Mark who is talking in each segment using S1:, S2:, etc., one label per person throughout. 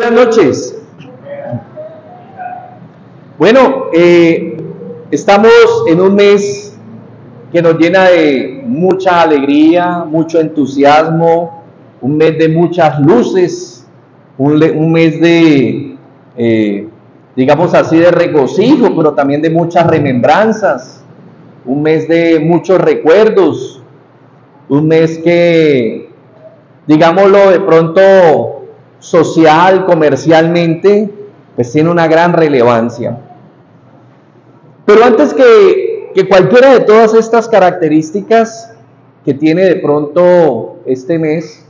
S1: Buenas noches. Bueno, estamos en un mes que nos llena de mucha alegría, mucho entusiasmo, un mes de muchas luces, un mes de, digamos así, de regocijo, pero también de muchas remembranzas, un mes de muchos recuerdos, un mes que, digámoslo de pronto, social, comercialmente, pues tiene una gran relevancia. Pero antes que cualquiera de todas estas características que tiene de pronto este mes,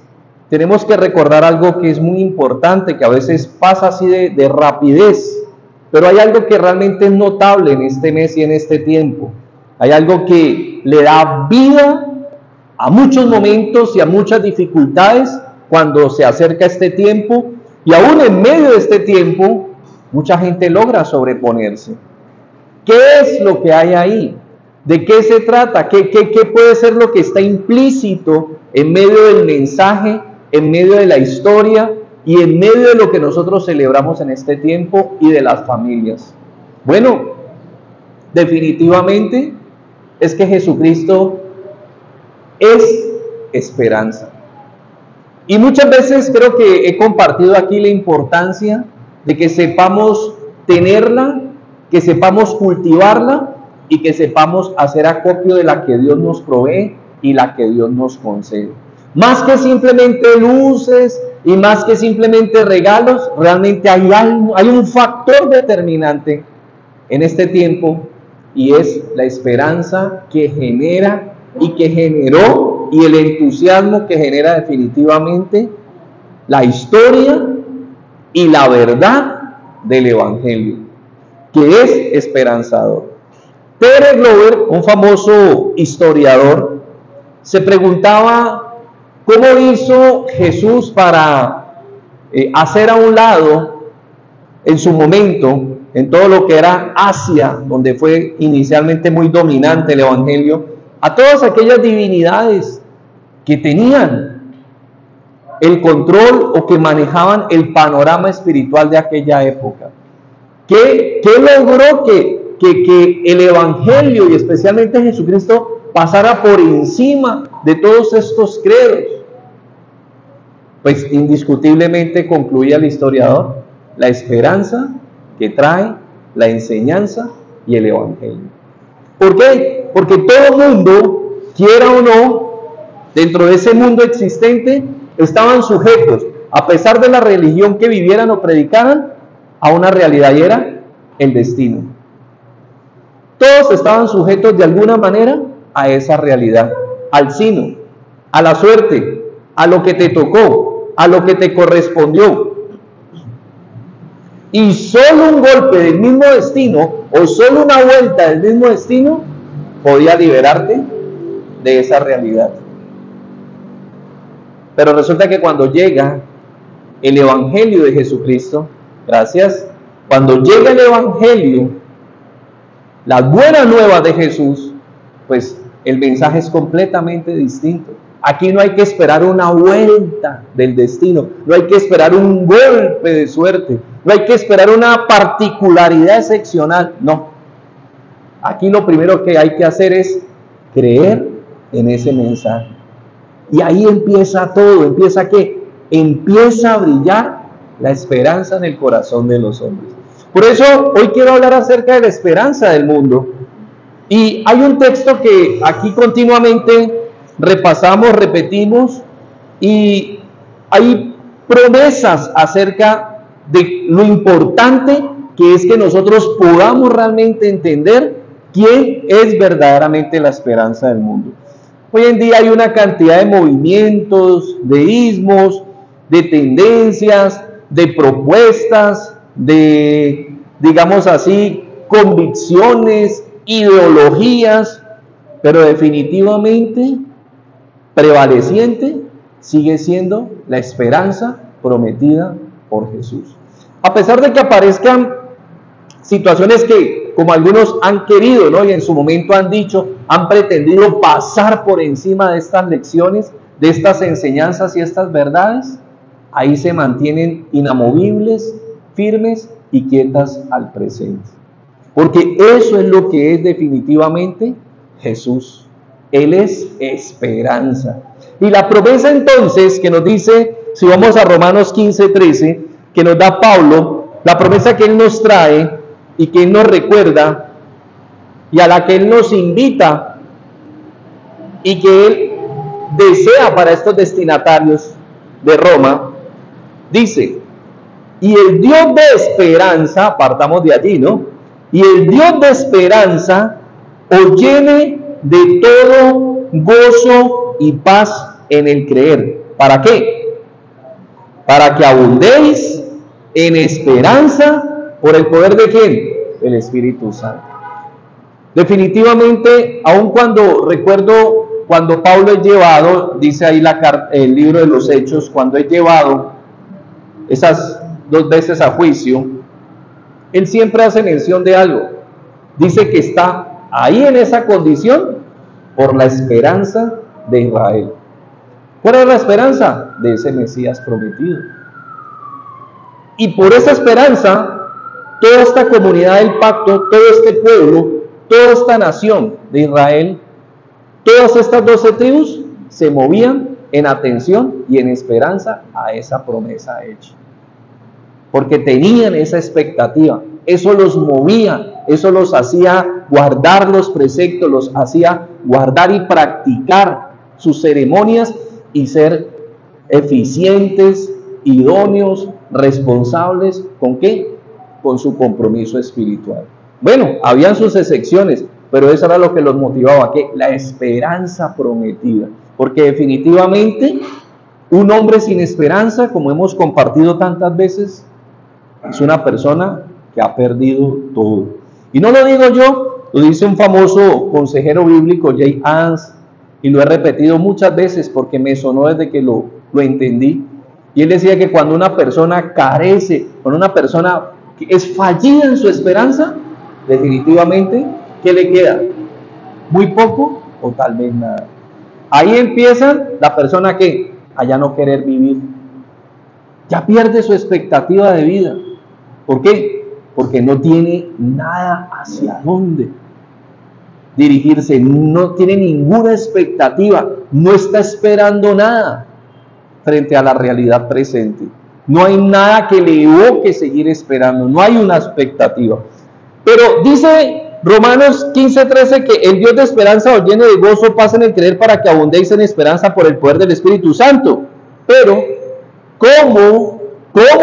S1: tenemos que recordar algo que es muy importante, que a veces pasa así de rapidez, pero hay algo que realmente es notable en este mes y en este tiempo. Hay algo que le da vida a muchos momentos y a muchas dificultades cuando se acerca este tiempo, y aún en medio de este tiempo mucha gente logra sobreponerse. ¿Qué es lo que hay ahí? ¿De qué se trata? ¿Qué puede ser lo que está implícito en medio del mensaje, en medio de la historia y en medio de lo que nosotros celebramos en este tiempo y de las familias? Bueno, definitivamente es que Jesucristo es esperanza. Y muchas veces creo que he compartido aquí la importancia de que sepamos tenerla, que sepamos cultivarla y que sepamos hacer acopio de la que Dios nos provee y la que Dios nos concede. Más que simplemente luces y más que simplemente regalos, realmente hay un factor determinante en este tiempo, y es la esperanza que genera y que generó, y el entusiasmo que genera definitivamente la historia y la verdad del Evangelio, que es esperanzador. Pérez Glover, un famoso historiador, se preguntaba cómo hizo Jesús para hacer a un lado, en su momento, en todo lo que era Asia, donde fue inicialmente muy dominante el Evangelio, a todas aquellas divinidades que tenían el control o que manejaban el panorama espiritual de aquella época. ¿Qué logró que el Evangelio y especialmente Jesucristo pasara por encima de todos estos credos? Pues indiscutiblemente, concluía el historiador, la esperanza que trae la enseñanza y el Evangelio. ¿Por qué? Porque todo mundo, quiera o no, dentro de ese mundo existente, estaban sujetos, a pesar de la religión que vivieran o predicaran, a una realidad, y era el destino. Todos estaban sujetos de alguna manera a esa realidad, al sino, a la suerte, a lo que te tocó, a lo que te correspondió. Y solo un golpe del mismo destino, o solo una vuelta del mismo destino, podía liberarte de esa realidad. Pero resulta que cuando llega el Evangelio de Jesucristo, cuando llega el Evangelio, las buenas nuevas de Jesús, pues el mensaje es completamente distinto. Aquí no hay que esperar una vuelta del destino, no hay que esperar un golpe de suerte, no hay que esperar una particularidad excepcional, no. Aquí lo primero que hay que hacer es creer en ese mensaje. Y ahí empieza todo, empieza a brillar la esperanza en el corazón de los hombres. Por eso hoy quiero hablar acerca de la esperanza del mundo. Y hay un texto que aquí continuamente repasamos, repetimos, y hay promesas acerca de lo importante que es que nosotros podamos realmente entender quién es verdaderamente la esperanza del mundo. Hoy en día hay una cantidad de movimientos, de ismos, de tendencias, de propuestas, de, digamos así, convicciones, ideologías, pero definitivamente prevaleciente sigue siendo la esperanza prometida por Jesús. A pesar de que aparezcan situaciones que, como algunos han querido, ¿no?, y en su momento han dicho, han pretendido pasar por encima de estas lecciones, de estas enseñanzas y estas verdades, ahí se mantienen inamovibles, firmes y quietas al presente. Porque eso es lo que es definitivamente Jesús. Él es esperanza. Y la promesa entonces que nos dice, si vamos a Romanos 15:13, que nos da Pablo, la promesa que Él nos trae y que Él nos recuerda y a la que Él nos invita y que Él desea para estos destinatarios de Roma, dice, y el Dios de esperanza, partamos de allí, ¿no? Y el Dios de esperanza os llene de todo gozo y paz en el creer. ¿Para qué? Para que abundéis en esperanza por el poder de ¿quién? El Espíritu Santo. Definitivamente, aun cuando recuerdo cuando Pablo es llevado, dice ahí el libro de los Hechos, cuando es llevado esas 2 veces a juicio, él siempre hace mención de algo. Dice que está ahí en esa condición por la esperanza de Israel. ¿Cuál es la esperanza? De ese Mesías prometido. Y por esa esperanza, toda esta comunidad del pacto, todo este pueblo, toda esta nación de Israel, todas estas 12 tribus se movían en atención y en esperanza a esa promesa hecha. Porque tenían esa expectativa, eso los movía, eso los hacía guardar los preceptos, los hacía guardar y practicar sus ceremonias y ser eficientes, idóneos, responsables, ¿con qué? Con su compromiso espiritual. Bueno, habían sus excepciones, pero eso era lo que los motivaba, que la esperanza prometida, porque definitivamente un hombre sin esperanza, como hemos compartido tantas veces, es una persona que ha perdido todo. Y no lo digo yo, lo dice un famoso consejero bíblico, Jay Hans, y lo he repetido muchas veces porque me sonó desde que lo entendí. Y él decía que cuando una persona carece, cuando una persona que es fallida en su esperanza, definitivamente, ¿qué le queda? Muy poco o tal vez nada. Ahí empieza la persona que a ya no querer vivir. Ya pierde su expectativa de vida. ¿Por qué? Porque no tiene nada hacia dónde dirigirse, no tiene ninguna expectativa, no está esperando nada frente a la realidad presente. No hay nada que le evoque seguir esperando, no hay una expectativa. Pero dice Romanos 15:13 que el Dios de esperanza os llene de gozo, paz en el creer para que abundéis en esperanza por el poder del Espíritu Santo. Pero, ¿cómo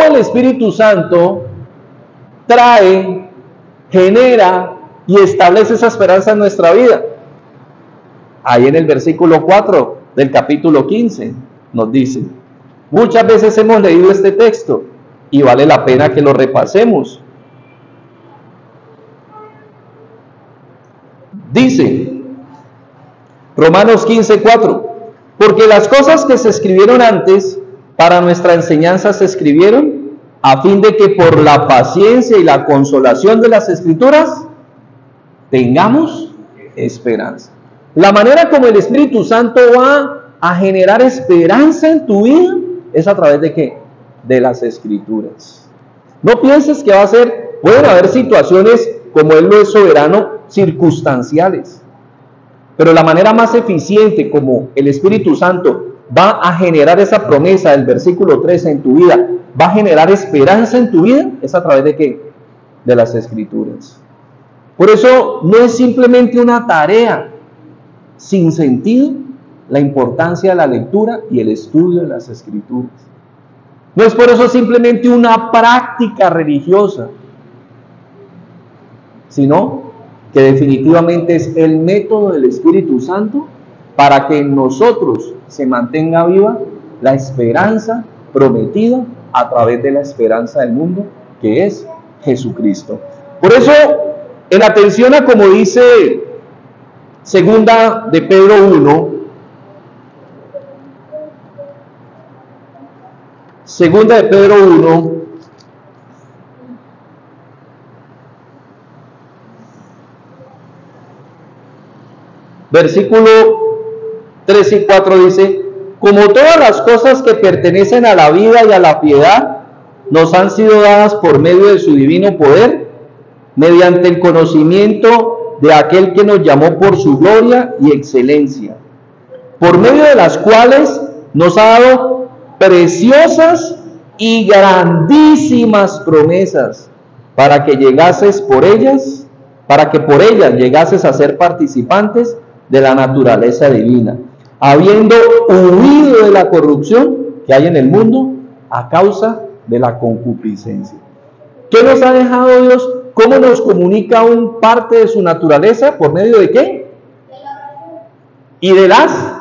S1: el Espíritu Santo trae, genera y establece esa esperanza en nuestra vida? Ahí en el versículo 4 del capítulo 15 nos dice, muchas veces hemos leído este texto y vale la pena que lo repasemos. Dice Romanos 15:4, porque las cosas que se escribieron antes para nuestra enseñanza se escribieron a fin de que por la paciencia y la consolación de las Escrituras tengamos esperanza. La manera como el Espíritu Santo va a generar esperanza en tu vida es a través de ¿qué? De las Escrituras. No pienses que va a ser, pueden haber situaciones como Él lo es soberano, circunstanciales, pero la manera más eficiente como el Espíritu Santo va a generar esa promesa del versículo 13 en tu vida, va a generar esperanza en tu vida, es a través de ¿qué? De las Escrituras. Por eso no es simplemente una tarea sin sentido la importancia de la lectura y el estudio de las Escrituras. No es por eso simplemente una práctica religiosa, sino que definitivamente es el método del Espíritu Santo para que en nosotros se mantenga viva la esperanza prometida a través de la esperanza del mundo, que es Jesucristo. Por eso, en atención a como dice segunda de Pedro 1, segunda de Pedro 1, versículo 3 y 4 dice, como todas las cosas que pertenecen a la vida y a la piedad, nos han sido dadas por medio de su divino poder, mediante el conocimiento de aquel que nos llamó por su gloria y excelencia, por medio de las cuales nos ha dado preciosas y grandísimas promesas, para que por ellas llegases a ser participantes de la naturaleza divina, habiendo huido de la corrupción que hay en el mundo a causa de la concupiscencia. ¿Qué nos ha dejado Dios? ¿Cómo nos comunica aún parte de su naturaleza? ¿Por medio de qué? Y de las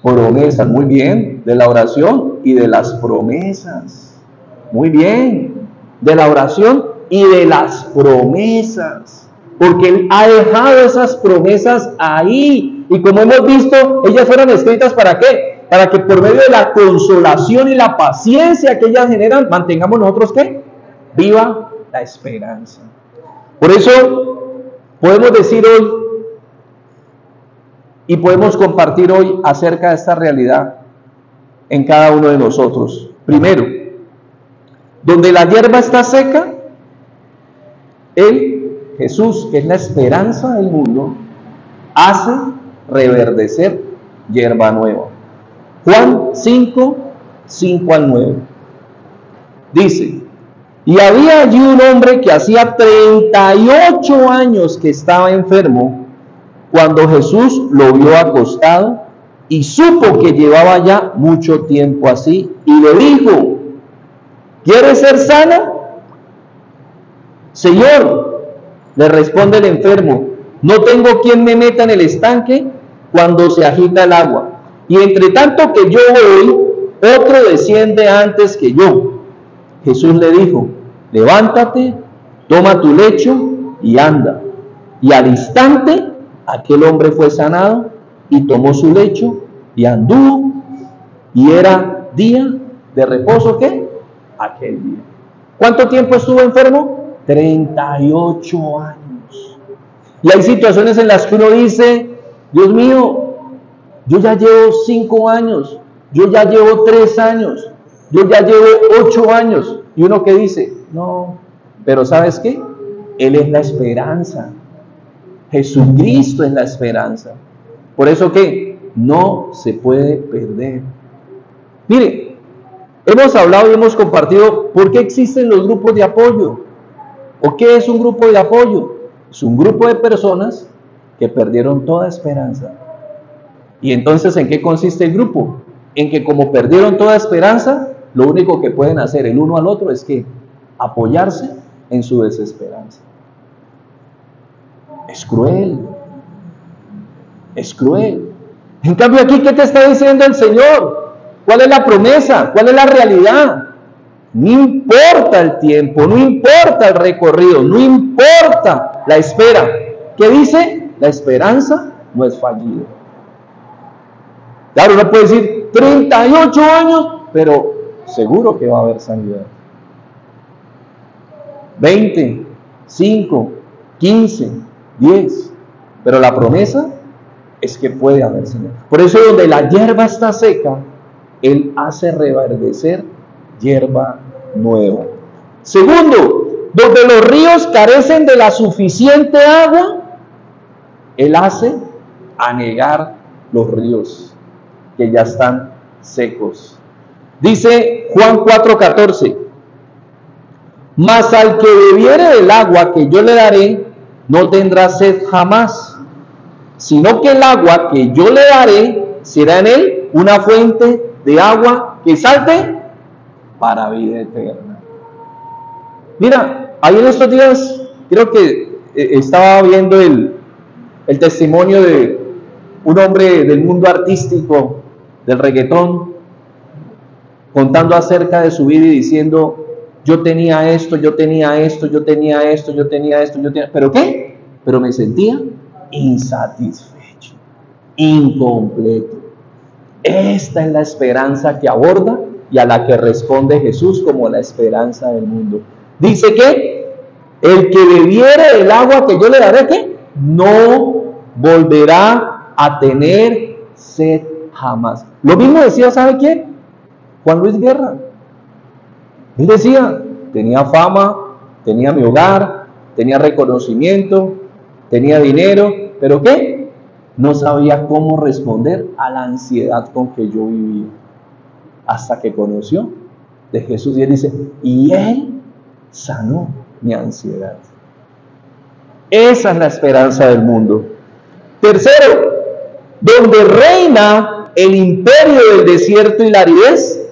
S1: promesas. Muy bien, de la oración y de las promesas. Muy bien, de la oración y de las promesas. Porque Él ha dejado esas promesas ahí. Y como hemos visto, ellas fueron escritas ¿para qué? Para que por medio de la consolación y la paciencia que ellas generan, mantengamos nosotros ¿qué? Viva la esperanza. Por eso podemos decir hoy y podemos compartir hoy acerca de esta realidad en cada uno de nosotros. Primero, donde la hierba está seca, Él, Jesús, que es la esperanza del mundo, hace reverdecer hierba nueva. Juan 5, 5 al 9. Dice: y había allí un hombre que hacía 38 años que estaba enfermo, cuando Jesús lo vio acostado y supo que llevaba ya mucho tiempo así, y le dijo: ¿quieres ser sana? Señor, le responde el enfermo, no tengo quien me meta en el estanque cuando se agita el agua, y entre tanto que yo voy, otro desciende antes que yo. Jesús le dijo: levántate, toma tu lecho y anda. Y al instante aquel hombre fue sanado y tomó su lecho y anduvo, y era día de reposo. ¿Qué? Aquel día. ¿Cuánto tiempo estuvo enfermo? 38 años. Y hay situaciones en las que uno dice: Dios mío, yo ya llevo 5 años, yo ya llevo 3 años, yo ya llevo 8 años. Y uno que dice: no, pero ¿sabes qué? Él es la esperanza. Jesucristo es la esperanza. Por eso que no se puede perder. Mire, hemos hablado y hemos compartido por qué existen los grupos de apoyo. ¿O qué es un grupo de apoyo? Es un grupo de personas que perdieron toda esperanza. ¿Y entonces en qué consiste el grupo? En que como perdieron toda esperanza, lo único que pueden hacer el uno al otro es que apoyarse en su desesperanza. Es cruel. Es cruel. En cambio aquí, ¿qué te está diciendo el Señor? ¿Cuál es la promesa? ¿Cuál es la realidad? No importa el tiempo, no importa el recorrido, no importa la espera. ¿Qué dice? La esperanza no es fallida. Claro, uno puede decir 38 años, pero seguro que va a haber sanidad. 20, 5, 15, 10. Pero la promesa es que puede haber sanidad. Por eso donde la hierba está seca, Él hace reverdecer hierba nueva. Segundo, donde los ríos carecen de la suficiente agua, Él hace anegar los ríos que ya están secos. Dice Juan 4:14: mas al que bebiere del agua que yo le daré, no tendrá sed jamás, sino que el agua que yo le daré será en él una fuente de agua que salte para vida eterna. Mira, ahí en estos días creo que estaba viendo el testimonio de un hombre del mundo artístico, del reggaetón, contando acerca de su vida y diciendo: yo tenía esto, yo tenía esto, yo tenía esto, yo tenía esto, yo tenía... ¿Pero qué? Pero me sentía insatisfecho, incompleto. Esta es la esperanza que aborda y a la que responde Jesús como la esperanza del mundo. Dice que el que bebiere del agua que yo le daré, ¿qué? No volverá a tener sed jamás. Lo mismo decía, ¿sabe quién? Juan Luis Guerra. Él decía, tenía fama, tenía mi hogar, tenía reconocimiento, tenía dinero, pero ¿qué? No sabía cómo responder a la ansiedad con que yo vivía. Hasta que conoció de Jesús y él dice, y él sanó mi ansiedad. Esa es la esperanza del mundo. Tercero, donde reina el imperio del desierto y la aridez,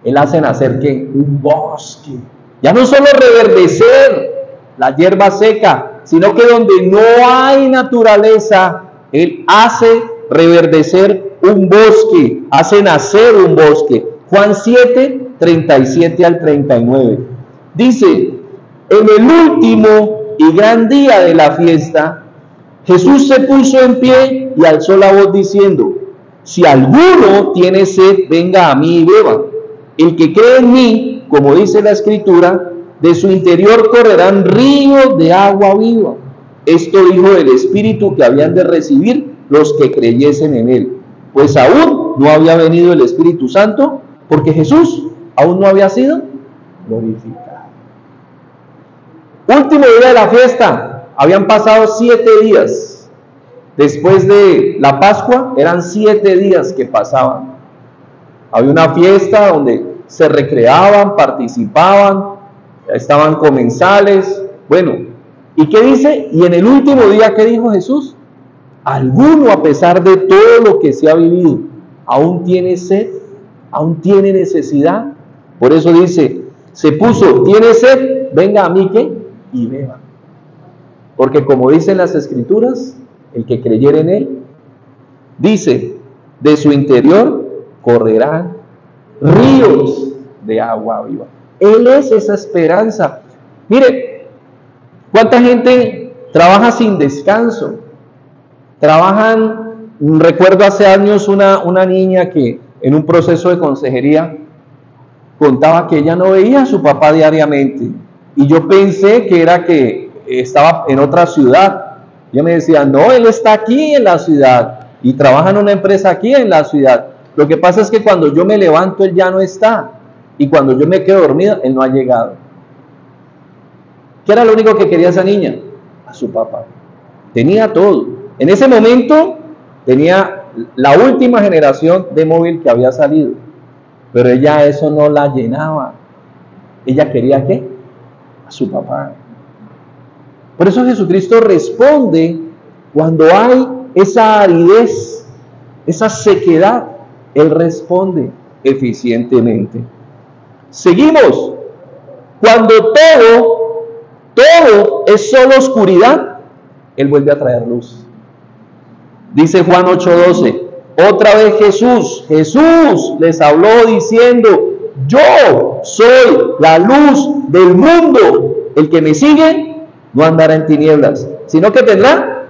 S1: él hace nacer ¿qué? Un bosque. Ya no solo reverdecer la hierba seca, sino que donde no hay naturaleza, él hace reverdecer un bosque, hace nacer un bosque. Juan 7, 37 al 39. Dice, en el último y gran día de la fiesta, Jesús se puso en pie y alzó la voz diciendo, si alguno tiene sed, venga a mí y beba. El que cree en mí, como dice la Escritura, de su interior correrán ríos de agua viva. Esto dijo el Espíritu que habían de recibir los que creyesen en él. Pues aún no había venido el Espíritu Santo, porque Jesús aún no había sido glorificado. Último día de la fiesta, habían pasado 7 días. Después de la Pascua, eran 7 días que pasaban. Había una fiesta donde se recreaban, participaban, estaban comensales. Bueno, ¿y qué dice? Y en el último día, ¿qué dijo Jesús? Alguno, a pesar de todo lo que se ha vivido, aún tiene sed, aún tiene necesidad. Por eso dice, se puso, tiene sed, venga a mí ¿qué? Y beba. Porque como dicen las Escrituras, el que creyere en él, dice, de su interior correrán ríos de agua viva. Él es esa esperanza. Mire, ¿cuánta gente trabaja sin descanso? Trabajan, recuerdo hace años una niña que en un proceso de consejería contaba que ella no veía a su papá diariamente. Y yo pensé que era que estaba en otra ciudad. Yo me decía, no, él está aquí en la ciudad y trabaja en una empresa aquí en la ciudad. Lo que pasa es que cuando yo me levanto, él ya no está. Y cuando yo me quedo dormida, él no ha llegado. ¿Qué era lo único que quería esa niña? A su papá. Tenía todo. En ese momento tenía la última generación de móvil que había salido. Pero ella eso no la llenaba. Ella quería ¿qué? A su papá. Por eso Jesucristo responde cuando hay esa aridez, esa sequedad. Él responde eficientemente. Seguimos. Cuando todo es solo oscuridad, Él vuelve a traer luz. Dice Juan 8:12. Otra vez Jesús les habló diciendo, yo soy la luz del mundo. El que me sigue no andará en tinieblas, sino que tendrá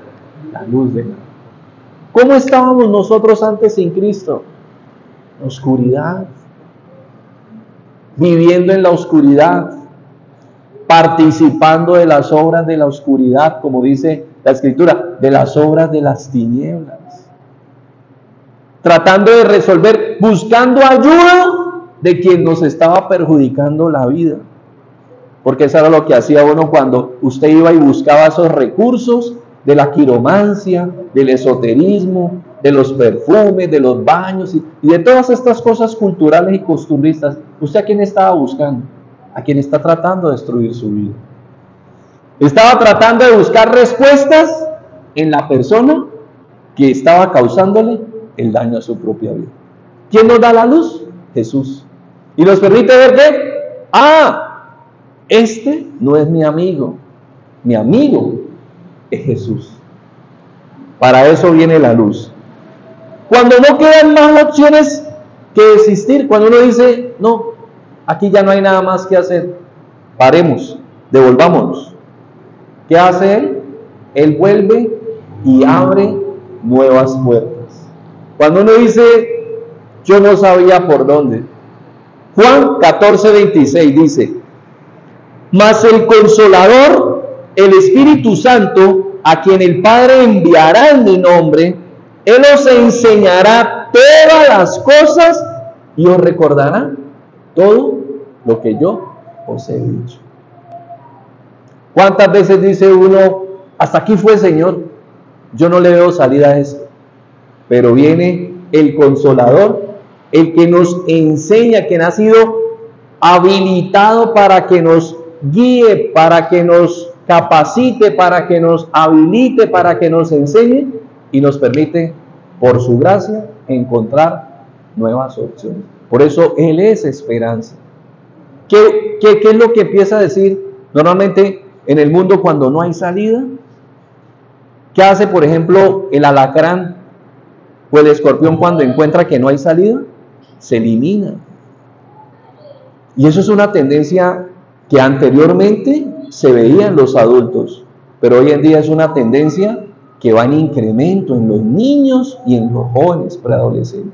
S1: la luz de Dios. ¿Cómo estábamos nosotros antes sin Cristo? Oscuridad, viviendo en la oscuridad, participando de las obras de la oscuridad, como dice la Escritura, de las obras de las tinieblas, tratando de resolver, buscando ayuda de quien nos estaba perjudicando la vida, porque eso era lo que hacía uno cuando usted iba y buscaba esos recursos de la quiromancia, del esoterismo, de los perfumes, de los baños y de todas estas cosas culturales y costumbristas. ¿Usted a quién estaba buscando? A quien está tratando de destruir su vida. Estaba tratando de buscar respuestas en la persona que estaba causándole el daño a su propia vida. ¿Quién nos da la luz? Jesús. Y nos permite ver que, este no es mi amigo es Jesús. Para eso viene la luz. Cuando no quedan más opciones que desistir, cuando uno dice, no, aquí ya no hay nada más que hacer, paremos, devolvámonos. ¿Qué hace Él? Él vuelve y abre nuevas puertas. Cuando uno dice, yo no sabía por dónde. Juan 14:26 dice, mas el Consolador, el Espíritu Santo, a quien el Padre enviará en mi nombre, Él os enseñará todas las cosas y os recordará todo lo que yo os he dicho. ¿Cuántas veces dice uno, hasta aquí fue, Señor, yo no le veo salida a esto? Pero viene el Consolador, el que nos enseña, que ha sido habilitado para que nos guíe, para que nos capacite, para que nos habilite, para que nos enseñe y nos permite, por su gracia, encontrar nuevas opciones. Por eso Él es esperanza. ¿Qué es lo que empieza a decir normalmente en el mundo cuando no hay salida? ¿Qué hace, por ejemplo, el alacrán o el escorpión cuando encuentra que no hay salida? Se elimina. Y eso es una tendencia que anteriormente se veía en los adultos, pero hoy en día es una tendencia que va en incremento en los niños y en los jóvenes preadolescentes.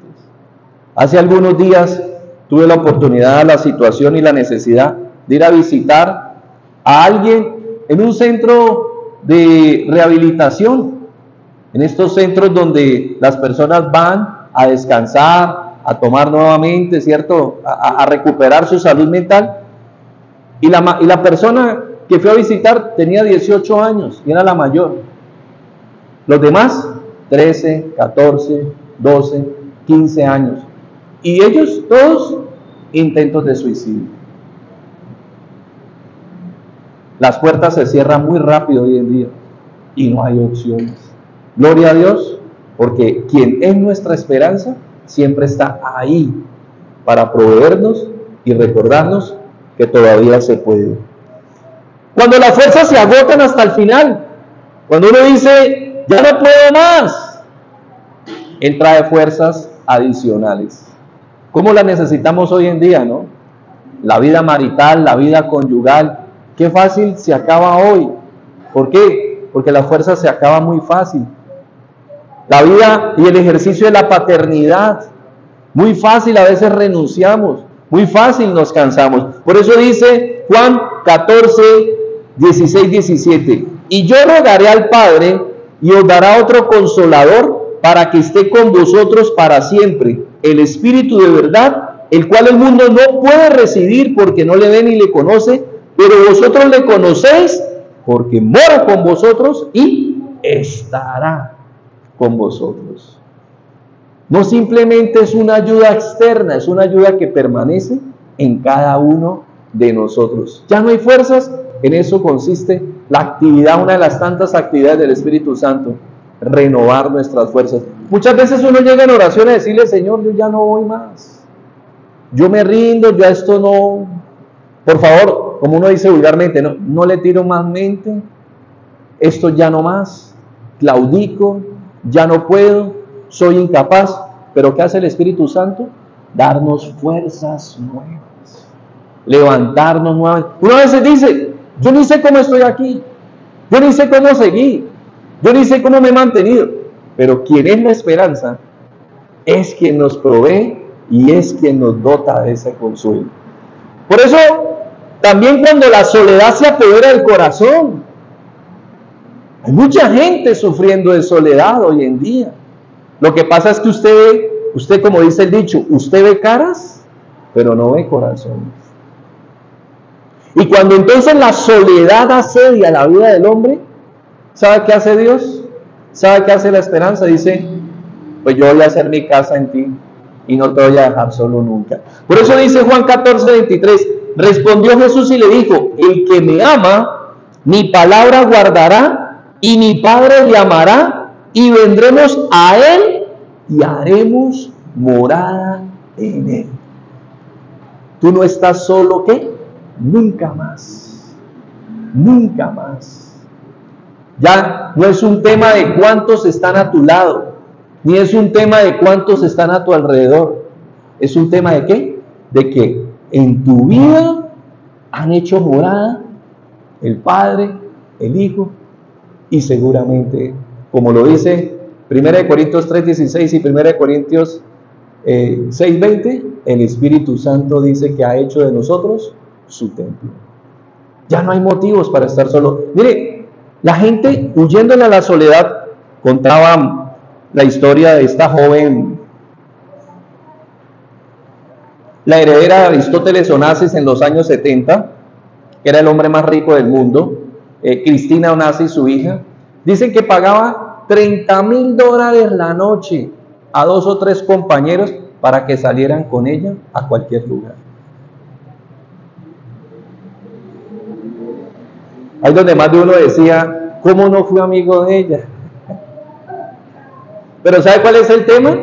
S1: Hace algunos días tuve la oportunidad, la situación y la necesidad de ir a visitar a alguien en un centro de rehabilitación, en estos centros donde las personas van a descansar, a tomar nuevamente, ¿cierto?, a recuperar su salud mental. Y la persona que fui a visitar tenía 18 años y era la mayor. Los demás, 13, 14, 12, 15 años. Y ellos todos intentos de suicidio. Las puertas se cierran muy rápido hoy en día y no hay opciones. Gloria a Dios, porque quien es nuestra esperanza siempre está ahí para proveernos y recordarnos que todavía se puede. Cuando las fuerzas se agotan hasta el final, cuando uno dice, ya no puedo más, Él trae fuerzas adicionales. ¿Cómo las necesitamos hoy en día, no? La vida marital, la vida conyugal, qué fácil se acaba hoy. ¿Por qué? Porque las fuerzas se acaban muy fácil. La vida y el ejercicio de la paternidad, muy fácil a veces renunciamos, muy fácil nos cansamos. Por eso dice Juan 14, 16, 17, y yo rogaré al Padre y os dará otro Consolador para que esté con vosotros para siempre, el Espíritu de verdad, el cual el mundo no puede recibir porque no le ve ni le conoce, pero vosotros le conocéis porque mora con vosotros y estará con vosotros. No simplemente es una ayuda externa, es una ayuda que permanece en cada uno de nosotros. Ya no hay fuerzas, en eso consiste la actividad, una de las tantas actividades del Espíritu Santo, renovar nuestras fuerzas. Muchas veces uno llega en oración a decirle, Señor, yo ya no voy más, yo me rindo, yo a esto no, por favor, como uno dice vulgarmente, no le tiro más mente, esto ya no más, claudico, ya no puedo, soy incapaz. Pero ¿qué hace el Espíritu Santo? Darnos fuerzas nuevas, levantarnos nuevamente. Uno a veces dice, yo ni sé cómo estoy aquí, yo ni sé cómo seguí, yo ni sé cómo me he mantenido, pero quien es la esperanza es quien nos provee y es quien nos dota de ese consuelo. Por eso, también cuando la soledad se apodera del corazón, hay mucha gente sufriendo de soledad hoy en día. Lo que pasa es que usted como dice el dicho, usted ve caras, pero no ve corazones. Y cuando entonces la soledad asedia la vida del hombre, ¿sabe qué hace Dios? ¿Sabe qué hace la esperanza? Dice, pues yo voy a hacer mi casa en ti y no te voy a dejar solo nunca. Por eso dice Juan 14, 23, respondió Jesús y le dijo, el que me ama, mi palabra guardará, y mi Padre le amará, y vendremos a Él y haremos morada en Él. Tú no estás solo, ¿qué? Nunca más. Nunca más. Ya no es un tema de cuántos están a tu lado, ni es un tema de cuántos están a tu alrededor. Es un tema de ¿qué? De que en tu vida han hecho morada el Padre, el Hijo, y seguramente, como lo dice 1 Corintios 3:16 y 1 Corintios 6:20, el Espíritu Santo dice que ha hecho de nosotros su templo. Ya no hay motivos para estar solo. Mire, la gente huyéndole a la soledad, contaba la historia de esta joven la heredera de Aristóteles Onassis en los años 70, que era el hombre más rico del mundo, Cristina Onassis, su hija, dicen que pagaba $30,000 la noche a 2 o 3 compañeros para que salieran con ella a cualquier lugar. Ahí donde más de uno decía, ¿cómo no fui amigo de ella? Pero ¿sabe cuál es el tema?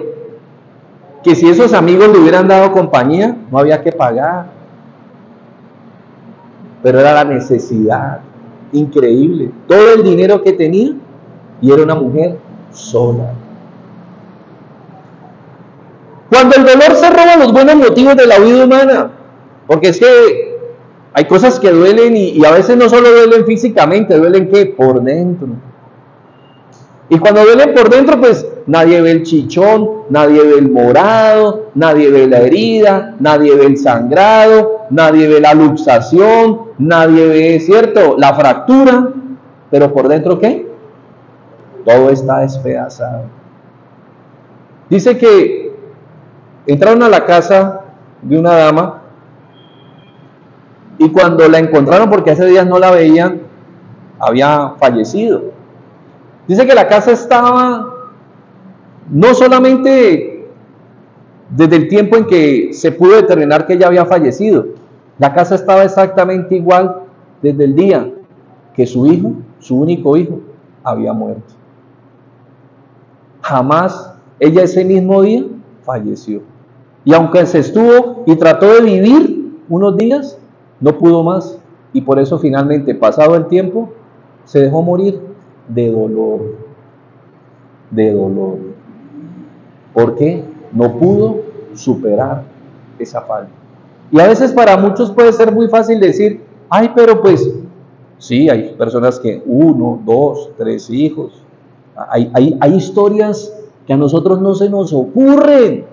S1: Que si esos amigos le hubieran dado compañía, no había que pagar. Pero era la necesidad, increíble. Todo el dinero que tenía, y era una mujer sola. Cuando el dolor se roba los buenos motivos de la vida humana, porque es que hay cosas que duelen y a veces no solo duelen físicamente, duelen ¿qué? Por dentro. Y cuando duelen por dentro, pues nadie ve el chichón, nadie ve el morado, nadie ve la herida, nadie ve el sangrado, nadie ve la luxación, nadie ve, ¿cierto?, la fractura, pero por dentro ¿qué? Todo está despedazado. Dice que entraron a la casa de una dama y cuando la encontraron, porque hace días no la veían, había fallecido. Dice que la casa estaba no solamente desde el tiempo en que se pudo determinar que ella había fallecido, la casa estaba exactamente igual desde el día que su hijo, su único hijo, había muerto. Jamás ella ese mismo día falleció. Y aunque se estuvo y trató de vivir unos días, no pudo más. Y por eso finalmente, pasado el tiempo, se dejó morir de dolor. De dolor. ¿Por qué? No pudo superar esa falta. Y a veces para muchos puede ser muy fácil decir, ay, pero pues, sí, hay personas que 1, 2, 3 hijos. Hay historias que a nosotros no se nos ocurren.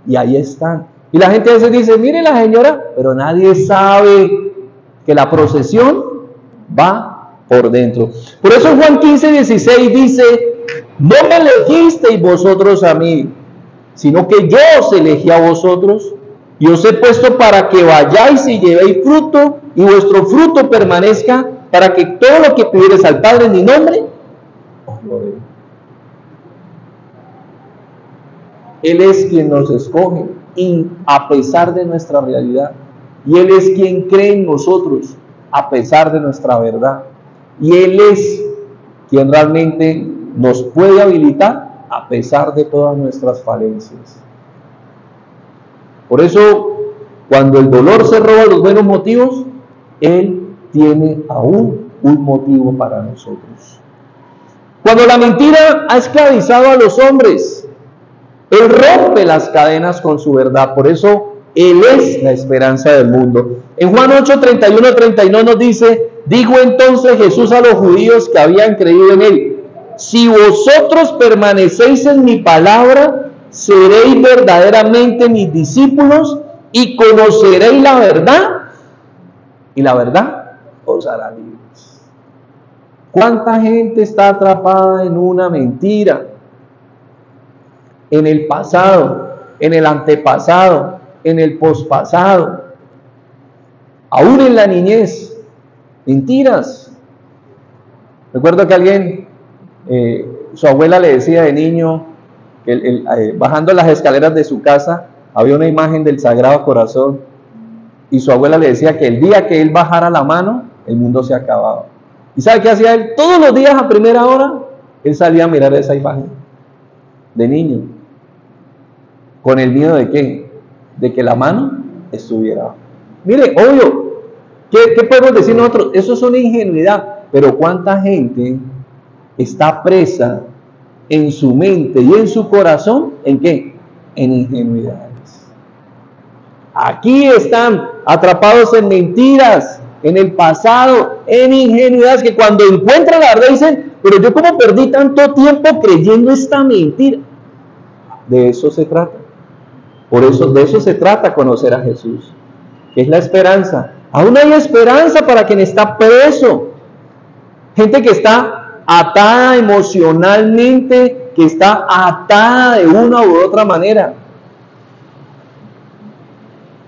S1: Y ahí están. Y la gente a veces dice, mire la señora, pero nadie sabe que la procesión va por dentro. Por eso Juan 15:16 dice, no me elegisteis vosotros a mí, sino que yo os elegí a vosotros y os he puesto para que vayáis y llevéis fruto y vuestro fruto permanezca, para que todo lo que pidiereis al Padre en mi nombre, os lo dé. Él es quien nos escoge a pesar de nuestra realidad. Y Él es quien cree en nosotros a pesar de nuestra verdad. Y Él es quien realmente nos puede habilitar a pesar de todas nuestras falencias. Por eso, cuando el dolor se roba los buenos motivos, Él tiene aún un motivo para nosotros. Cuando la mentira ha esclavizado a los hombres, Él rompe las cadenas con su verdad. Por eso Él es la esperanza del mundo. En Juan 8:31-32 nos dice, dijo entonces Jesús a los judíos que habían creído en Él, si vosotros permanecéis en mi palabra, seréis verdaderamente mis discípulos y conoceréis la verdad, y la verdad os hará libres. ¿Cuánta gente está atrapada en una mentira? En el pasado, en el antepasado, en el pospasado, aún en la niñez, mentiras. Recuerdo que alguien, su abuela le decía de niño, que bajando las escaleras de su casa, había una imagen del Sagrado Corazón, y su abuela le decía que el día que él bajara la mano, el mundo se acababa. ¿Y sabe qué hacía él? Todos los días a primera hora, él salía a mirar esa imagen, de niño. ¿Con el miedo de qué? De que la mano estuviera. Mire, obvio, ¿qué podemos decir nosotros? Eso es una ingenuidad, pero ¿cuánta gente está presa en su mente y en su corazón? ¿En qué? En ingenuidades. Aquí están atrapados en mentiras, en el pasado, en ingenuidades, que cuando encuentran la verdad dicen, pero yo como perdí tanto tiempo creyendo esta mentira. De eso se trata. Por eso, de eso se trata conocer a Jesús, que es la esperanza. Aún hay esperanza para quien está preso. Gente que está atada emocionalmente, que está atada de una u otra manera.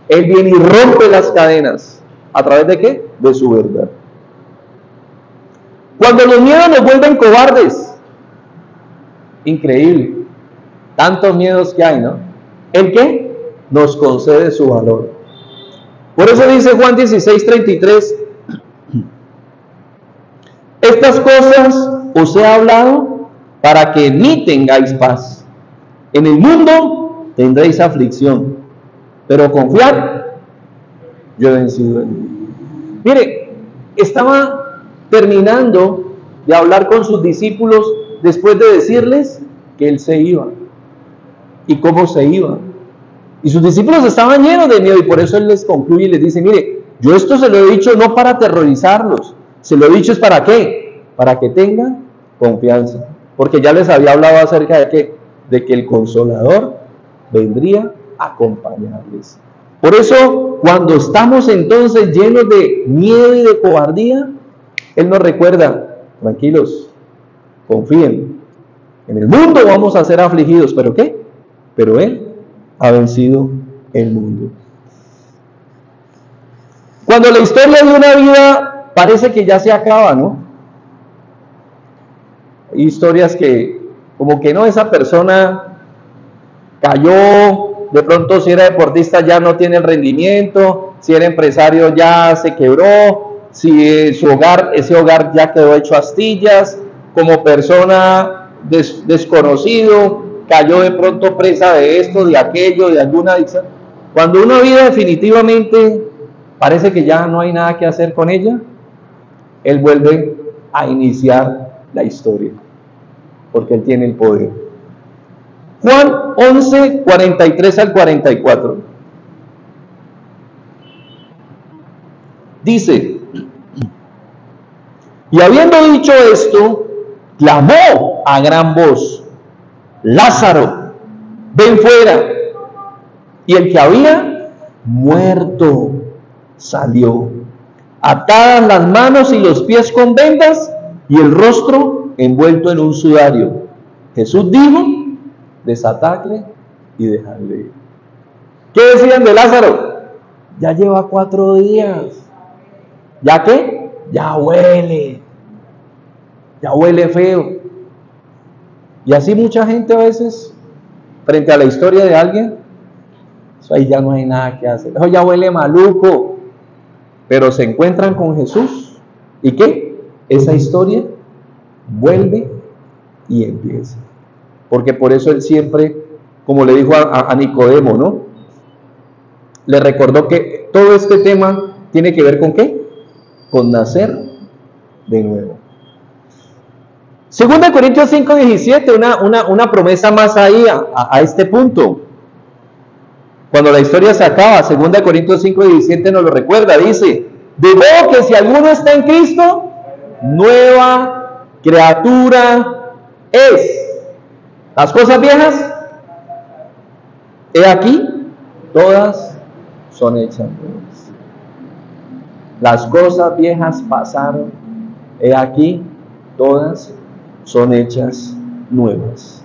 S1: Él viene y rompe las cadenas. ¿A través de qué? De su verdad. Cuando los miedos nos vuelven cobardes, increíble, tantos miedos que hay, ¿no? ¿El qué? Nos concede su valor. Por eso dice Juan 16:33, estas cosas os he hablado para que en mí tengáis paz. En el mundo tendréis aflicción, pero confiad, yo he vencido el mundo. Mire, estaba terminando de hablar con sus discípulos después de decirles que Él se iba y cómo se iba. Y sus discípulos estaban llenos de miedo y por eso Él les concluye y les dice, mire, yo esto se lo he dicho no para aterrorizarlos, se lo he dicho es para qué, para que tengan confianza, porque ya les había hablado acerca de qué, de que el Consolador vendría a acompañarles. Por eso, cuando estamos entonces llenos de miedo y de cobardía, Él nos recuerda, tranquilos, confíen, en el mundo vamos a ser afligidos, ¿pero qué? Pero Él ha vencido el mundo. Cuando la historia de una vida parece que ya se acaba, ¿no? Hay historias que, como que no, esa persona cayó, de pronto si era deportista ya no tiene el rendimiento, si era empresario ya se quebró, si ese hogar ya quedó hecho astillas, como persona desconocido, cayó de pronto presa de esto, de aquello, de alguna adicción. Cuando una vida definitivamente parece que ya no hay nada que hacer con ella, Él vuelve a iniciar la historia, porque Él tiene el poder. Juan 11, 43 al 44. Dice, y habiendo dicho esto, clamó a gran voz, Lázaro, ven fuera. Y el que había muerto salió, atadas las manos y los pies con vendas y el rostro envuelto en un sudario. Jesús dijo, desatadle y dejadle ir. ¿Qué decían de Lázaro? Ya lleva 4 días. ¿Ya qué? Ya huele feo. Y así mucha gente a veces, frente a la historia de alguien, eso ahí ya no hay nada que hacer, eso ya huele maluco, pero se encuentran con Jesús, ¿y qué? Esa historia vuelve y empieza, porque por eso Él siempre, como le dijo a Nicodemo, ¿no? Le recordó que todo este tema tiene que ver con ¿qué? Con nacer de nuevo. 2 Corintios 5:17, una promesa más ahí a este punto. Cuando la historia se acaba, 2 Corintios 5:17 nos lo recuerda, dice, de modo que si alguno está en Cristo, nueva criatura es. Las cosas viejas, he aquí, todas son hechas nuevas. Las cosas viejas pasaron, he aquí, todas son hechas nuevas.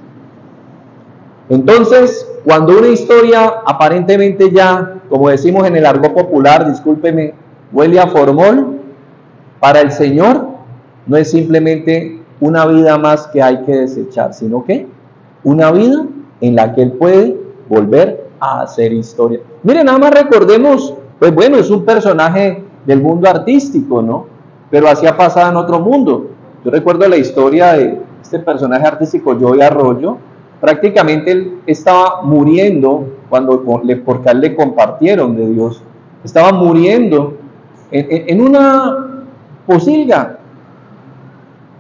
S1: Entonces, cuando una historia aparentemente ya, como decimos en el argot popular, discúlpeme, huele a formol, para el Señor no es simplemente una vida más que hay que desechar, sino que una vida en la que Él puede volver a hacer historia. Miren, nada más recordemos, pues bueno, es un personaje del mundo artístico, ¿no? Pero así ha pasado en otro mundo. Yo recuerdo la historia de este personaje artístico, Joey Arroyo. Prácticamente él estaba muriendo porque a él le compartieron de Dios. Estaba muriendo en una posilga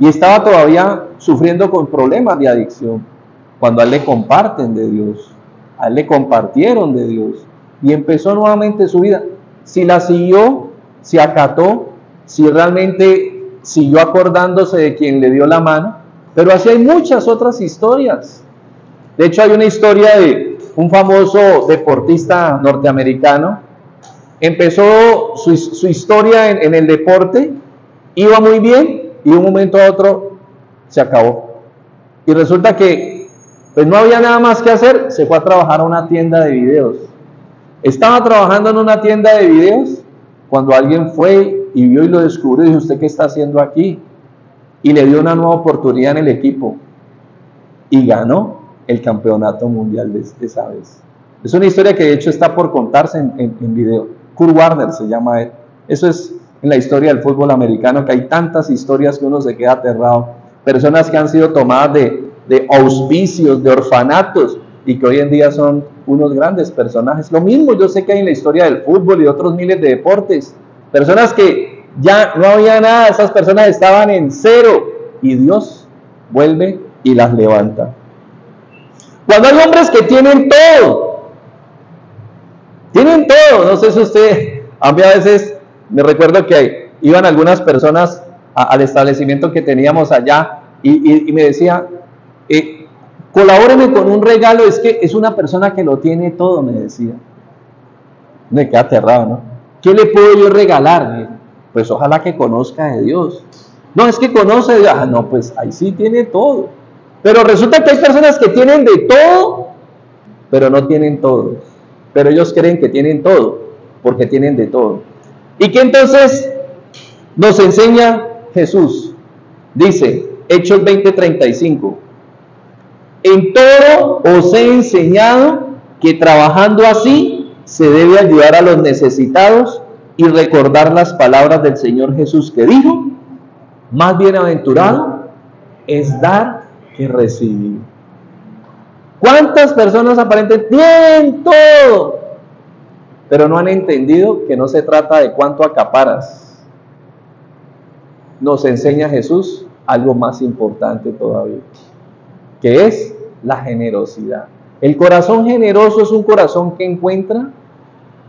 S1: y estaba todavía sufriendo con problemas de adicción. Cuando a él le comparten de Dios, a él le compartieron de Dios y empezó nuevamente su vida. Si la siguió, si acató, si realmente siguió acordándose de quien le dio la mano, pero así hay muchas otras historias. De hecho, hay una historia de un famoso deportista norteamericano. Empezó su historia en el deporte, iba muy bien y de un momento a otro se acabó. Y resulta que pues no había nada más que hacer, se fue a trabajar a una tienda de videos. Estaba trabajando en una tienda de videos cuando alguien fue y vio y lo descubrió y dijo, ¿usted qué está haciendo aquí? Y le dio una nueva oportunidad en el equipo y ganó el campeonato mundial de esa vez. Es una historia que de hecho está por contarse en video. Kurt Warner se llama él. Eso es en la historia del fútbol americano, que hay tantas historias que uno se queda aterrado. Personas que han sido tomadas de auspicios, de orfanatos, y que hoy en día son unos grandes personajes. Lo mismo yo sé que hay en la historia del fútbol y otros miles de deportes. Personas que ya no había nada, esas personas estaban en cero, y Dios vuelve y las levanta. Cuando hay hombres que tienen todo, no sé si usted, a mí a veces me recuerdo que iban algunas personas al establecimiento que teníamos allá y me decía, colabóreme con un regalo, es que es una persona que lo tiene todo, me decía. Me queda aterrado, ¿no? ¿Qué le puedo yo regalar? Pues ojalá que conozca de Dios. No, es que conoce de Dios. Ah, no, pues ahí sí tiene todo. Pero resulta que hay personas que tienen de todo, pero no tienen todo. Pero ellos creen que tienen todo, porque tienen de todo. ¿Y qué entonces nos enseña Jesús? Dice, Hechos 20:35. En todo os he enseñado que trabajando así se debe ayudar a los necesitados y recordar las palabras del Señor Jesús que dijo, más bienaventurado es dar que recibir. ¿Cuántas personas aparentemente tienen todo, pero no han entendido que no se trata de cuánto acaparas? Nos enseña Jesús algo más importante todavía, que es la generosidad. El corazón generoso es un corazón que encuentra,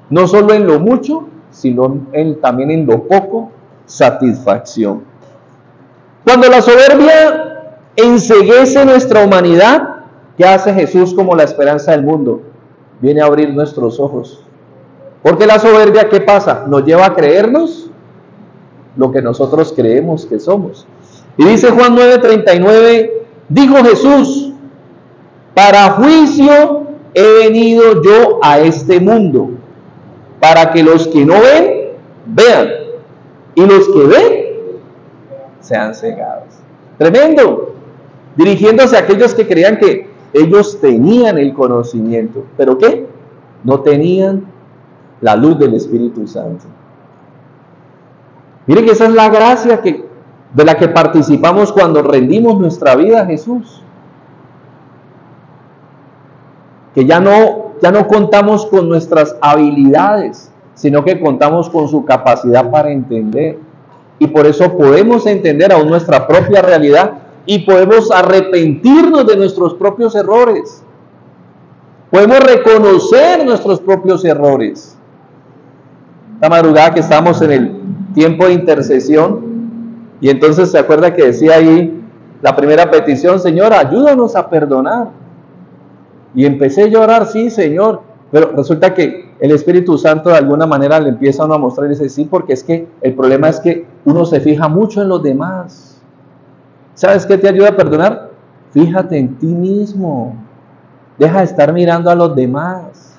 S1: no solo en lo mucho, sino también en lo poco, satisfacción. Cuando la soberbia enceguece nuestra humanidad, ¿qué hace Jesús como la esperanza del mundo? Viene a abrir nuestros ojos. Porque la soberbia, ¿qué pasa? Nos lleva a creernos lo que nosotros creemos que somos. Y dice Juan 9:39, dijo Jesús, para juicio he venido yo a este mundo, para que los que no ven, vean, y los que ven, sean cegados. Tremendo. Dirigiéndose a aquellos que creían que ellos tenían el conocimiento, ¿pero qué? No tenían la luz del Espíritu Santo. Miren que esa es la gracia de la que participamos cuando rendimos nuestra vida a Jesús. Que ya no contamos con nuestras habilidades, sino que contamos con su capacidad para entender. Y por eso podemos entender aún nuestra propia realidad y podemos arrepentirnos de nuestros propios errores. Podemos reconocer nuestros propios errores. Esta madrugada que estamos en el tiempo de intercesión, y entonces se acuerda que decía ahí la primera petición, Señor, ayúdanos a perdonar. Y empecé yo a orar, sí, Señor, pero resulta que el Espíritu Santo de alguna manera le empieza a uno a mostrar y dice, sí, porque es que el problema es que uno se fija mucho en los demás. ¿Sabes qué te ayuda a perdonar? Fíjate en ti mismo. Deja de estar mirando a los demás.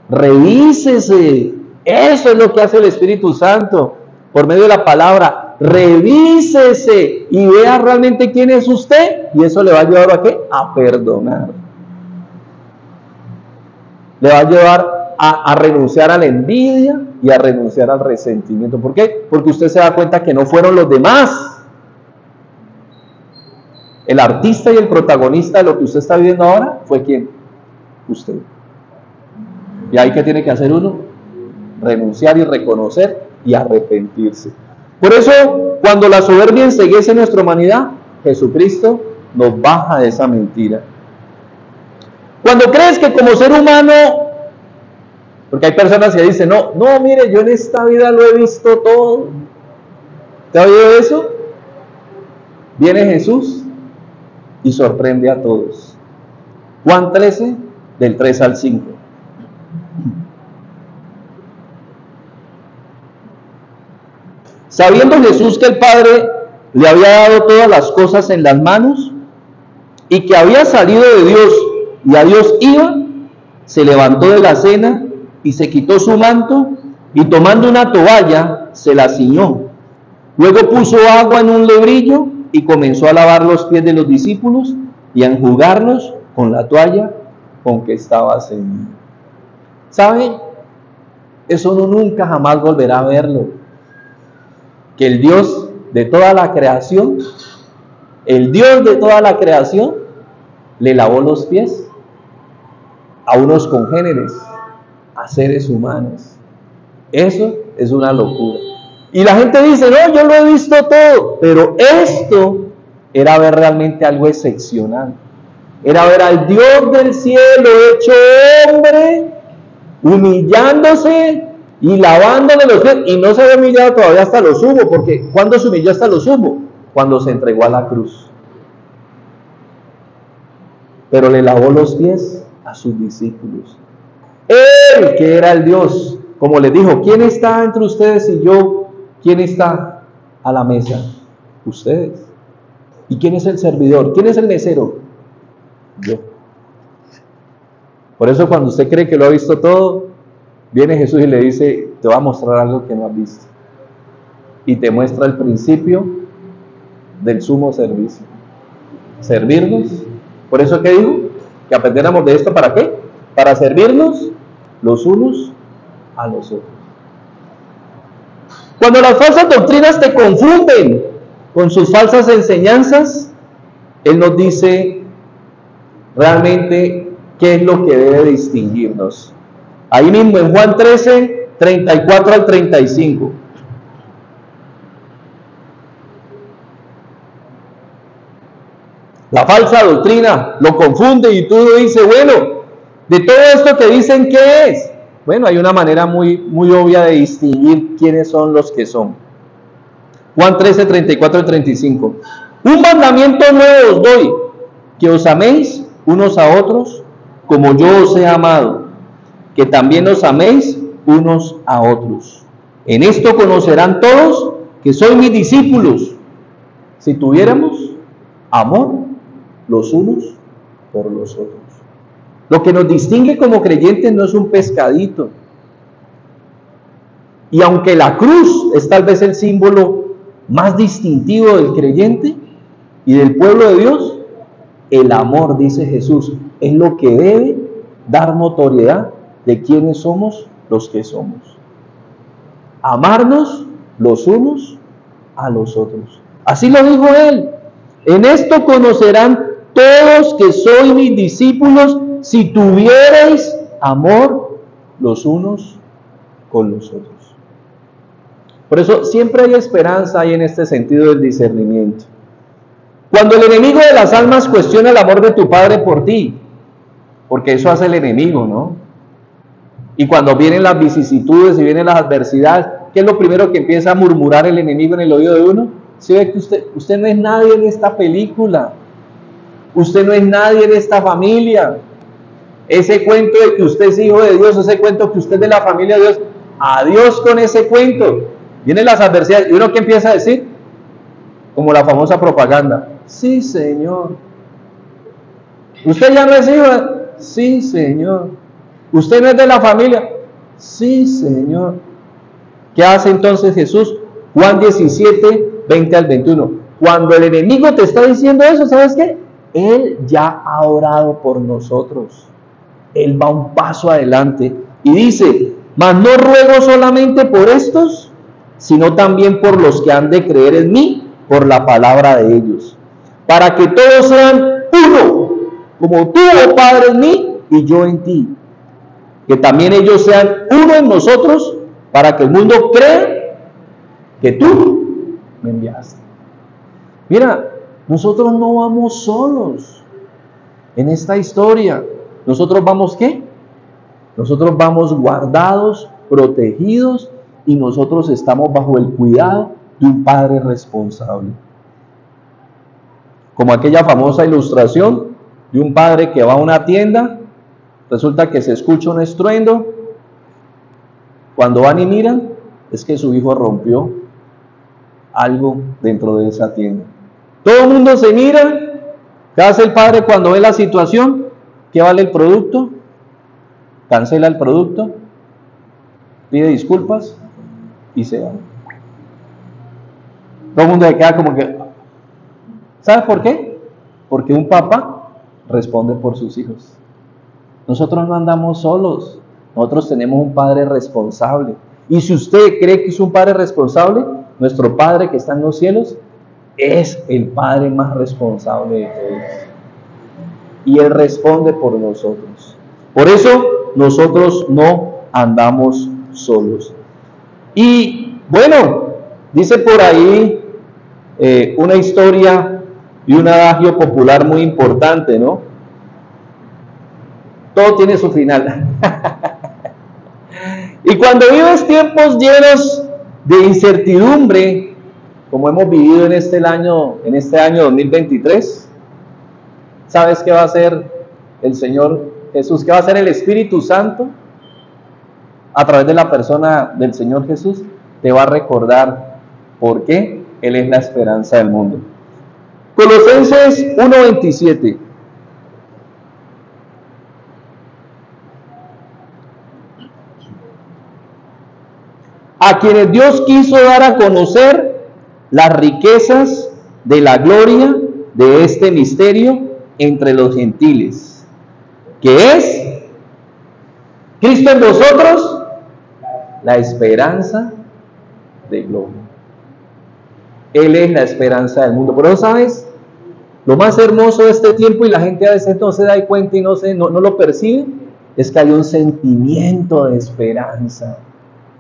S1: Revísese. Eso es lo que hace el Espíritu Santo por medio de la palabra. Revísese y vea realmente quién es usted, y eso le va a ayudar ¿a qué? A perdonar. Le va a llevar a renunciar a la envidia y a renunciar al resentimiento. ¿Por qué? Porque usted se da cuenta que no fueron los demás. El artista y el protagonista de lo que usted está viviendo ahora fue ¿quién? Usted. ¿Y ahí qué tiene que hacer uno? Renunciar y reconocer y arrepentirse. Por eso, cuando la soberbia enceguece nuestra humanidad, Jesucristo nos baja de esa mentira. Cuando crees que como ser humano, porque hay personas que dicen, no, mire, yo en esta vida lo he visto todo. ¿Te ha oído eso? Viene Jesús y sorprende a todos. Juan 13, del 3 al 5. Sabiendo Jesús que el Padre le había dado todas las cosas en las manos y que había salido de Dios y a Dios iba, se levantó de la cena y se quitó su manto y tomando una toalla se la ciñó. Luego puso agua en un lebrillo y comenzó a lavar los pies de los discípulos y a enjugarlos con la toalla con que estaba ceñido. ¿Saben? Eso uno nunca jamás volverá a verlo. Que el Dios de toda la creación, el Dios de toda la creación, le lavó los pies a unos congéneres, a seres humanos. Eso es una locura. Y la gente dice, no, yo lo he visto todo, pero esto era ver realmente algo excepcional. Era ver al Dios del cielo hecho hombre, humillándose y lavándole los pies. Y no se había humillado todavía hasta lo sumo, porque ¿cuándo se humilló hasta lo sumo? Cuando se entregó a la cruz. Pero le lavó los pies a sus discípulos. Él, que era el Dios, como les dijo, ¿quién está entre ustedes y yo? ¿Quién está a la mesa? Ustedes. ¿Y quién es el servidor? ¿Quién es el mesero? Yo. Por eso cuando usted cree que lo ha visto todo, viene Jesús y le dice, te va a mostrar algo que no has visto. Y te muestra el principio del sumo servicio. Servirnos. Por eso que digo, que aprendiéramos de esto, ¿para qué? Para servirnos los unos a los otros. Cuando las falsas doctrinas te confunden con sus falsas enseñanzas, Él nos dice realmente qué es lo que debe distinguirnos. Ahí mismo en Juan 13, 34 al 35. La falsa doctrina lo confunde y tú dices, bueno, de todo esto que dicen, ¿qué es? Bueno, hay una manera muy obvia de distinguir quiénes son los que son. Juan 13, 34 y 35. Un mandamiento nuevo os doy, que os améis unos a otros como yo os he amado, que también os améis unos a otros. En esto conocerán todos que sois mis discípulos, si tuviéramos amor los unos por los otros. Lo que nos distingue como creyentes no es un pescadito. Y aunque la cruz es tal vez el símbolo más distintivo del creyente y del pueblo de Dios, el amor, dice Jesús, es lo que debe dar notoriedad de quiénes somos los que somos. Amarnos los unos a los otros. Así lo dijo Él. En esto conocerán todos que sois mis discípulos, si tuvierais amor los unos con los otros. Por eso siempre hay esperanza ahí en este sentido del discernimiento. Cuando el enemigo de las almas cuestiona el amor de tu Padre por ti, porque eso hace el enemigo, ¿no? Y cuando vienen las vicisitudes y vienen las adversidades, ¿qué es lo primero que empieza a murmurar el enemigo en el oído de uno? Si ve que usted no es nadie en esta película, usted no es nadie en esta familia. Ese cuento de que usted es hijo de Dios, ese cuento que usted es de la familia de Dios, adiós con ese cuento. Vienen las adversidades y uno que empieza a decir, como la famosa propaganda, sí Señor. ¿Usted ya no es hijo? Sí Señor. ¿Usted no es de la familia? Sí Señor. ¿Qué hace entonces Jesús? Juan 17, 20 al 21. Cuando el enemigo te está diciendo eso, ¿sabes qué? Él ya ha orado por nosotros. Él va un paso adelante y dice, mas no ruego solamente por estos, sino también por los que han de creer en mí, por la palabra de ellos, para que todos sean uno, como tú, oh Padre, en mí y yo en ti, que también ellos sean uno en nosotros, para que el mundo crea que tú me enviaste. Mira, nosotros no vamos solos en esta historia. Nosotros vamos, ¿qué? Nosotros vamos guardados, protegidos, y nosotros estamos bajo el cuidado de un Padre responsable. Como aquella famosa ilustración de un padre que va a una tienda, resulta que se escucha un estruendo, cuando van y miran, es que su hijo rompió algo dentro de esa tienda. Todo el mundo se mira. ¿Qué hace el padre cuando ve la situación? ¿Qué vale el producto? Cancela el producto pide disculpas y se va. Todo el mundo se queda como que, ¿sabes por qué? Porque un papá responde por sus hijos. Nosotros no andamos solos, nosotros tenemos un padre responsable. Y si usted cree que es un padre responsable, nuestro Padre que está en los cielos es el Padre más responsable de todos. Y Él responde por nosotros. Por eso nosotros no andamos solos. Y bueno, dice por ahí una historia y un adagio popular muy importante, ¿no? Todo tiene su final. Y cuando vives tiempos llenos de incertidumbre, como hemos vivido en este año 2023, ¿sabes qué va a hacer el Señor Jesús? ¿Qué va a hacer el Espíritu Santo? A través de la persona del Señor Jesús, te va a recordar por qué Él es la esperanza del mundo. Colosenses 1:27. A quienes Dios quiso dar a conocer las riquezas de la gloria de este misterio entre los gentiles, que es Cristo en vosotros, la esperanza de gloria. Él es la esperanza del mundo. Pero ¿sabes? Lo más hermoso de este tiempo, y la gente a veces no se da cuenta y no lo percibe, es que hay un sentimiento de esperanza.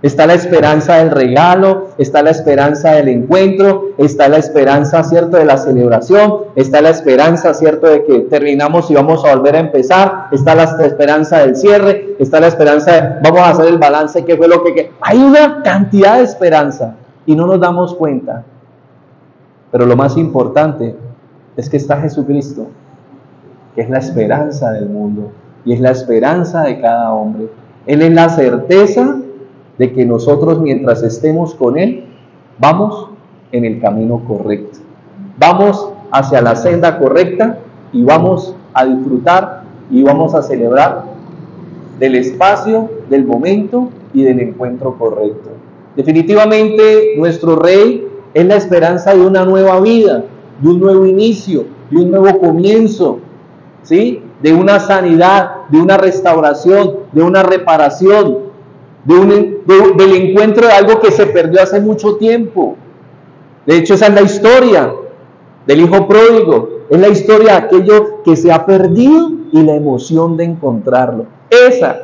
S1: Está la esperanza del regalo, está la esperanza del encuentro, está la esperanza, ¿cierto?, de la celebración, está la esperanza, ¿cierto?, de que terminamos y vamos a volver a empezar, está la esperanza del cierre, está la esperanza de vamos a hacer el balance, qué fue lo que... Hay una cantidad de esperanza y no nos damos cuenta. Pero lo más importante es que está Jesucristo, que es la esperanza del mundo y es la esperanza de cada hombre. Él es la certeza de que nosotros, mientras estemos con Él, vamos en el camino correcto, vamos hacia la senda correcta y vamos a disfrutar y vamos a celebrar del espacio, del momento y del encuentro correcto. Definitivamente nuestro Rey es la esperanza de una nueva vida, de un nuevo inicio, de un nuevo comienzo, ¿sí? De una sanidad, de una restauración, de una reparación, del encuentro de algo que se perdió hace mucho tiempo. De hecho, esa es la historia del hijo pródigo. Es la historia de aquello que se ha perdido y la emoción de encontrarlo. Esa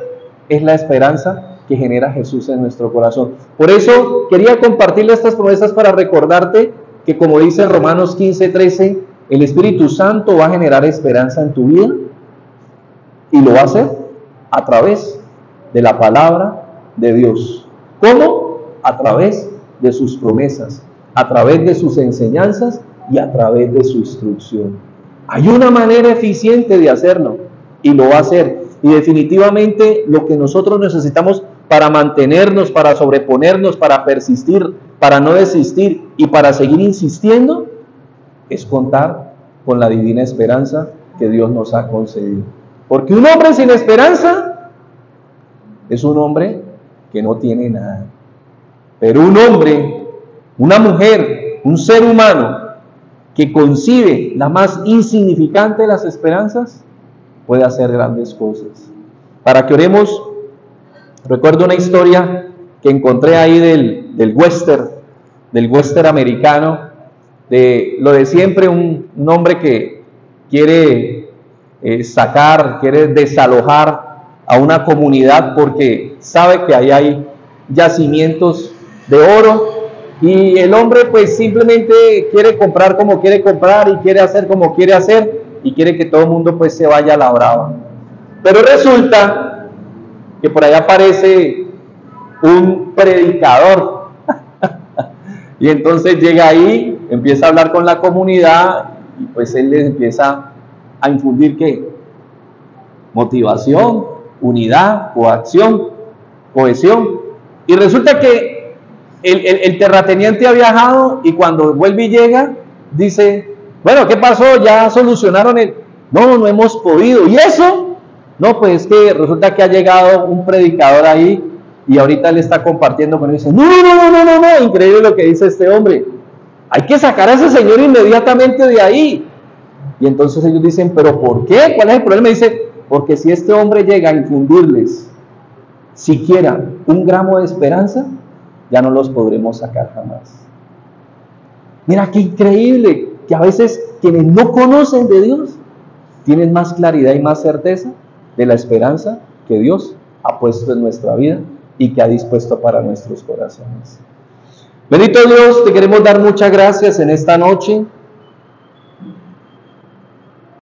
S1: es la esperanza que genera Jesús en nuestro corazón. Por eso quería compartirle estas promesas para recordarte que, como dice Romanos 15:13, el Espíritu Santo va a generar esperanza en tu vida y lo va a hacer a través de la palabra de Dios. ¿Cómo? A través de sus promesas, a través de sus enseñanzas y a través de su instrucción. Hay una manera eficiente de hacerlo y lo va a hacer. Y definitivamente lo que nosotros necesitamos para mantenernos, para sobreponernos, para persistir, para no desistir y para seguir insistiendo, es contar con la divina esperanza que Dios nos ha concedido. Porque un hombre sin esperanza es un hombre que no tiene nada. Pero un hombre, una mujer, un ser humano que concibe la más insignificante de las esperanzas, puede hacer grandes cosas. Para que oremos, recuerdo una historia que encontré ahí del western americano, de lo de siempre, un hombre que quiere quiere desalojar a una comunidad porque sabe que ahí hay yacimientos de oro, y el hombre pues simplemente quiere comprar como quiere comprar y quiere hacer como quiere hacer y quiere que todo el mundo pues se vaya a la brava. Pero resulta que por allá aparece un predicador y entonces llega ahí, empieza a hablar con la comunidad y pues él les empieza a infundir ¿qué? Motivación, unidad, cohesión. Y resulta que el terrateniente ha viajado y cuando vuelve y llega, dice, bueno, ¿qué pasó? ¿Ya solucionaron el...? No hemos podido. ¿Y eso? No, pues es que resulta que ha llegado un predicador ahí y ahorita él está compartiendo con ellos. No, increíble lo que dice este hombre. Hay que sacar a ese señor inmediatamente de ahí. Y entonces ellos dicen, ¿pero por qué? ¿Cuál es el problema? Dice, porque si este hombre llega a infundirles siquiera un gramo de esperanza, ya no los podremos sacar jamás. Mira qué increíble que a veces quienes no conocen de Dios tienen más claridad y más certeza de la esperanza que Dios ha puesto en nuestra vida y que ha dispuesto para nuestros corazones. Bendito Dios, te queremos dar muchas gracias en esta noche.